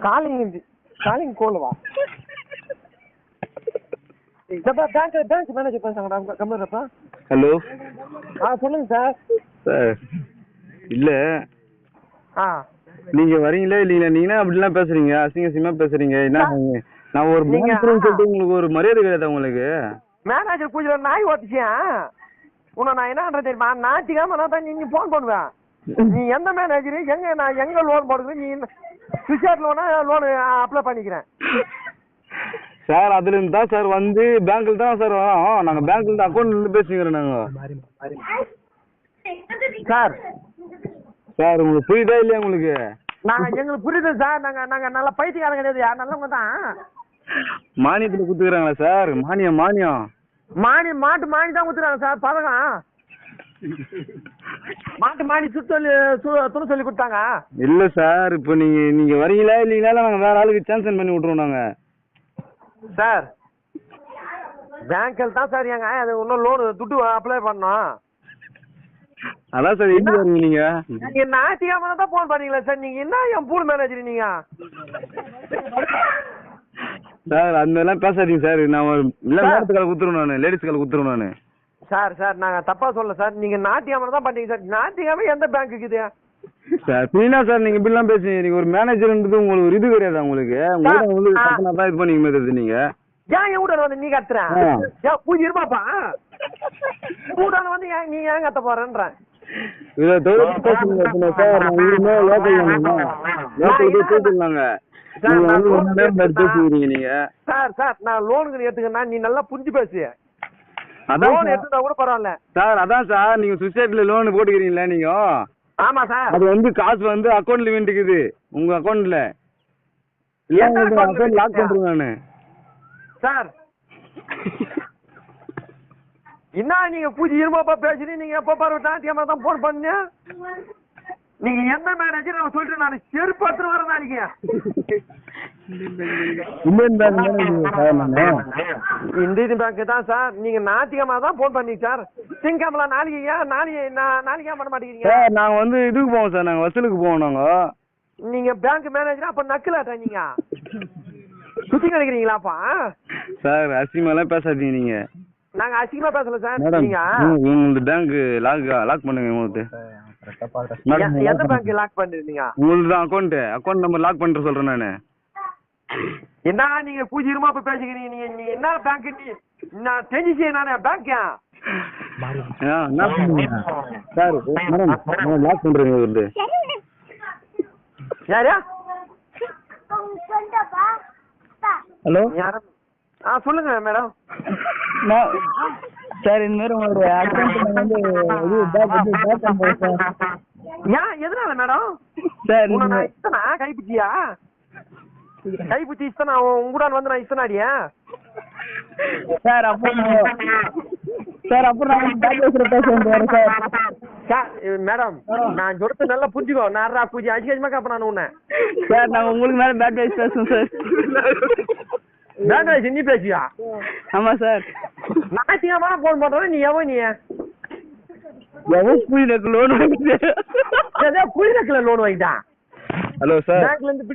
Calling கோல்வா bank manager பேசுறாங்கடா கம்ப்யூட்டர்ப்பா. ஹலோ. சொல்லுங்க சார். சார் இல்ல நீங்க வரீங்களா இல்லீங்களா? நீங்க அப்படிலாம் பேசுறீங்க, அசிங்கமா பேசுறீங்க. என்ன நான் ஒரு மேனேஜர் சொல்லிட்டு உங்களுக்கு ஒரு மரியாதை கிடையாது உங்களுக்கு? மேனேஜர் பூஜை நாய் ஓட்டிச்சியா உன்னை நான் என்ன பண்றேன் தெரியுமா? ஞாயிற்றுக்கிழமை தான் நீங்க போன் பண்ணுவேன். நீ எந்த மேனேஜர் எங்க லோன் போடுறது? நீ சுவிட்சர் லோன் அப்ளை பண்ணிக்கிறேன் சார். அதுல இருந்து தான் சார் வந்து பேங்க்ல தான் சார் வரோம். நாங்க பேங்க்ல இருந்து அக்கௌண்ட்ல இருந்து பேசிக்கிறோம் நாங்க. சார் சார் உங்களுக்கு புரியுதா இல்லையா உங்களுக்கு? எங்களுக்கு புரியுது சார். நாங்க நல்ல பைத்தியக்காரங்க கிடையாது, நல்லவங்க தான். மானியத்துல குடுத்துக்கிறாங்களா சார்? மானியம் மாட்டு மானி தான் குடுத்துறாங்க சார். பதகம் மாட்டு மானி துணை சொல்லி கொடுத்தாங்க. இல்ல சார், இப்போ நீங்க வரீங்களா இல்லீங்களா? நாங்க வேற ஆளுக்கு சான்சன் பண்ணி விட்டுருவோம் நாங்க. சார் பேங்க்ல தான் சார் அது இன்னும் லோன் துட்டு அப்ளை பண்ணோம். அதான் சார் எப்படி வரீங்க நீங்க? ஞாயிற்றுக்கிழமை தான் போன் பண்ணீங்களா சார்? நீங்க என்ன என் பூல் மேனேஜர் நீங்க? சார் அந்த எல்லாம் பேசாதீங்க சார். நான் இல்ல நேரத்து கால குத்துருவேன் நானு, லேடிஸ் கால குத்துருவேன் நானு. சார் நாங்க தப்பா சொல்ல சார். நீங்க ஞாயிற்றுக்கிழமை தான் பண்ணீங்க சார். ஞாயிற்றுக்கிழமை எந்த பேங்க் இருக்குது சார்? புரியுதா சார்? நீங்க இப்படிலாம் பேசுறீங்க. நீங்க ஒரு மேனேஜர்ன்றது உங்களுக்கு ஒரு இது கிடையாது உங்களுக்கு. உங்களுக்கு தான் இது பண்ணிக்க நீங்க. ஏன் என் வீட்டான வந்து நீ கத்துறேன்? பூஜை இருப்பாப்பா வீட்டான வந்து நீங்க ஏன் கத்த போறேன்ற சார். நான் லோனுக்கு எடுத்துக்கன்னா நீ நல்லா புரிஞ்சு பேசு. லோன் எடுத்துட்டா கூட பரவாயில்ல சார். அதான் சார் நீங்க சுவிட்சர்ல லோன் போட்டுக்கிறீங்களா நீங்க? ஆமா சார். அது வந்து காசு வந்து அக்கௌண்ட்ல வேண்டிக்குது உங்க அக்கௌண்ட்ல. லாக் பண்றேன் நானு சார். என்ன நீங்க பூஜை இருமாப்பா பேசுறீங்க? நீங்க எப்ப பாரு ஞாயிற்றுக்கிழமை தான் போன் பண்ணீங்க. நீங்க எந்த மேனேஜர் நான் சொல்லிட்டு நான் செருப்பாத்து வர நாளைக்கு இந்தியன் பேங்க் தான் சார். நீங்க ஞாயிற்றுக்கிழமை தான் போன் பண்ணீங்க சார். திங்கக்கிழமை நாளைக்கு பண்ண மாட்டேங்கிறீங்க. நாங்க வந்து இதுக்கு போவோம் சார், நாங்க வசூலுக்கு போவோம். நாங்க நீங்க பேங்க் மேனேஜர் அப்ப நக்கலாட்டா நீங்க சுத்தி கிடைக்கிறீங்களாப்பா? சார் அசிங்கமா எல்லாம் பேசாதீங்க நீங்க. நாங்க அசிங்கமா பேசல சார். நீங்க உங்க பேங்க் லாக் பண்ணுங்க. உங்களுக்கு எந்த பேங்க் லாக் பண்ணிருந்தீங்க? உங்களுக்கு தான் அக்கௌண்ட் நம்பர் லாக் பண்ணிட்டு சொல்றேன் நானு. என்ன நீங்க பூஜை இருமா போய் பேசிக்கிறீங்க? நீங்க என்ன பேங்க்? நான் தெரிஞ்சு நானே பேங்கா சார். லாக் பண்றீங்க வந்து யாரா? ஹலோ. சொல்லுங்க மேடம். சார் இந்த மாதிரி உங்களோட அக்கௌண்ட் வந்து எதனால மேடம்? சார் நான் இத்தனா கைப்பிச்சியா கைப்பிச்சி இத்தனா உங்கூடான் வந்து நான் இத்தனாடியா சார்? அப்புறம் மேடம் நான் சொல்றது நல்லா புரிஞ்சுக்கோ. நான் பூஜை அதிகமா காப்ப நான் உன்ன சார். நான் உங்களுக்கு மேல பேட் வைஸ் பேசுறேன் சார். பேட் வைஸ் நீ பேசியா? ஆமா சார். ஞாயிற்றுக்கிழமை போன் பண்றேன். நீ எவன்? புயலுக்கு லோன் வாங்கிட்டேன். புயலுக்குல லோன் வாங்கிட்டான். Hello sir. பேங்க்ல இருந்து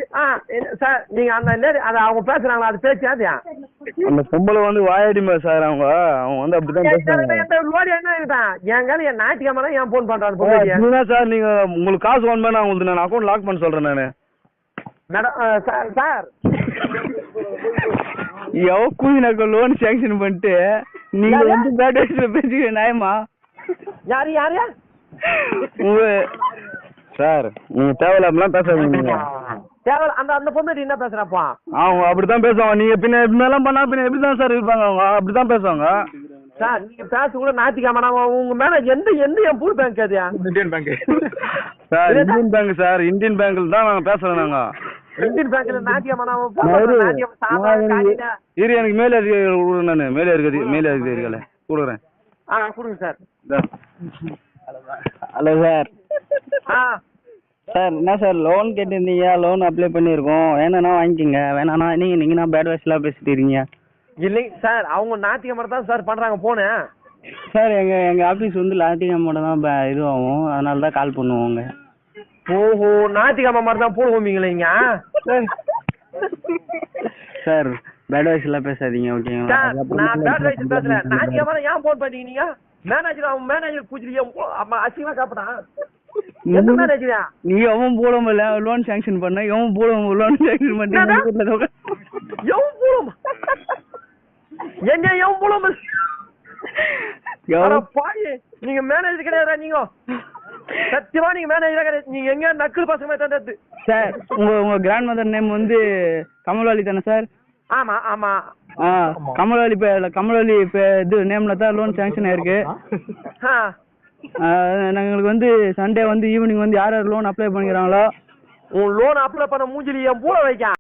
சார் நீங்க அந்த அவங்க பேசுறாங்களா? அது பேச்சு அது அந்த பொம்பளை வந்து வாயாடிமா சார். அவங்க வந்து அப்படிதான் பேசுறாங்க. லோடி என்ன என் ஞாயிற்றுக்கிழமை ஏன் போன் பண்றாங்க சார்? நீங்க உங்களுக்கு காசு வாங்க நான் உங்களுக்கு நான் அக்கௌண்ட் லாக் பண்ண சொல்றேன் நானு. மேடம் சார் கூலினாக்க லோன் சாங்ஷன் பண்ணிட்டு நீங்க வந்து பேட் வைஸ்ல பேசிக்க நியாயமா? யாரு சார் நீங்க தேவையில்லாமலாம் பேசாதீங்க. அந்த பொண்ணு என்ன பேசுறப்பா? அவங்க அப்படித்தான் பேசுவாங்க. நீங்க பின்ன இப்படிலாம் பண்ணா பின்ன எப்படிதான் சார் இருப்பாங்க? அவங்க அப்படித்தான் பேசுவாங்க சார். நீங்க பேச கூட ஞாயிற்றுக்கிழமை உங்க மேல எந்த என் பூல் பேங்க் அது? Indian bank sir. Indian bank sir. Indian பேங்க்ல தான் நாங்க பேசுறோம். நாங்க இந்தியன் பேங்க்ல ஞாயிற்றுக்கிழமை எனக்கு மேல அதிகாரி நானு மேல அதிகாரிகளை கொடுக்குறேன். கொடுங்க சார். Hello sir. சார் என்ன சார் லோன் கேட்டிருந்தீங்க? லோன் அப்ளை பண்ணியிருக்கோம். வேணாண்ணா வாங்கிக்கோங்க. வேணாண்ணா நீங்க பேட் வாய்ஸ்லாம் பேசிட்டு இருக்கீங்க. இல்லைங்க சார். அவங்க ஞாயிற்றுக்கிழமை தான் சார் பண்றாங்க போனேன் சார். எங்க ஆபீஸ் வந்து ஞாயிற்றுக்கிழமை தான் இதுவாகும். அதனால தான் கால் பண்ணுவோங்க. ஓஹோ ஞாயிற்றுக்கிழமை மாதிரி தான் போடுவோம் சார். சார் பேட் வாய்ஸ் எல்லாம் பேசாதீங்க ஓகேங்களா? சார் நான் பேட் வாய்ஸ் பேசல. நான் ஏன் போன் பண்ணீங்க நீங்க? மேனேஜர் அவன் மேனேஜர் பூச்சிட்டு அசிங்கமா சாப்பிட்டான். எந்த மேனேஜரா? நீ எவன் போடாம லோன் சாங்ஷன் பண்ண, எவன் போடாம லோன் சாங்ஷன் பண்ணி எவன் போடாம எங்க எவன் போடாம பாய் நீங்க மேனேஜர் கிடையாதா? நீங்க சத்தியமா நீங்க மேனேஜரா கிடையாது. நீங்க எங்க நக்கல் பசங்க தந்தது சார். உங்க கிராண்ட் மதர் நேம் வந்து கமல்வாலி தானே சார்? ஆமா ஆமா. கமல்வாலி கமல்வாலி இது நேம்ல தான் லோன் சாங்ஷன் ஆயிருக்கு. எங்களுக்கு வந்து சண்டே வந்து ஈவினிங் வந்து யார் யார் லோன் அப்ளை பண்ணிக்கிறாங்களோ உன் லோன் அப்ளை பண்ண மூஞ்சில என் பூல வைக்க